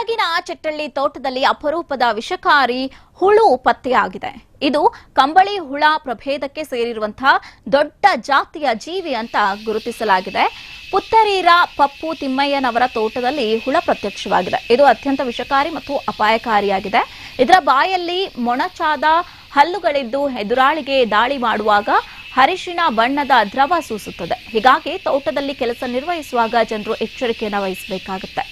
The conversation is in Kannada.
ಕೊಡಗಿನ ಚೆಟ್ಟಳ್ಳಿ ತೋಟದಲ್ಲಿ ಅಪರೂಪದ ವಿಷಕಾರಿ ಹುಳು ಪತ್ತೆಯಾಗಿದೆ. ಇದು ಕಂಬಳಿ ಹುಳ ಪ್ರಭೇದಕ್ಕೆ ಸೇರಿರುವಂತಹ ದೊಡ್ಡ ಜಾತಿಯ ಜೀವಿ ಅಂತ ಗುರುತಿಸಲಾಗಿದೆ. ಪುತ್ತರೀರ ಪಪ್ಪು ತಿಮ್ಮಯ್ಯನವರ ತೋಟದಲ್ಲಿ ಹುಳ ಪ್ರತ್ಯಕ್ಷವಾಗಿದೆ. ಇದು ಅತ್ಯಂತ ವಿಷಕಾರಿ ಮತ್ತು ಅಪಾಯಕಾರಿಯಾಗಿದೆ. ಇದರ ಬಾಯಲ್ಲಿ ಮೊಣಚಾದ ಹಲ್ಲುಗಳಿದ್ದು ಎದುರಾಳಿಗೆ ದಾಳಿ ಮಾಡುವಾಗ ಹರಿಶಿನ ಬಣ್ಣದ ದ್ರವ ಸೂಸುತ್ತದೆ. ಹೀಗಾಗಿ ತೋಟದಲ್ಲಿ ಕೆಲಸ ನಿರ್ವಹಿಸುವಾಗ ಜನರು ಎಚ್ಚರಿಕೆಯನ್ನು ವಹಿಸಬೇಕಾಗುತ್ತೆ.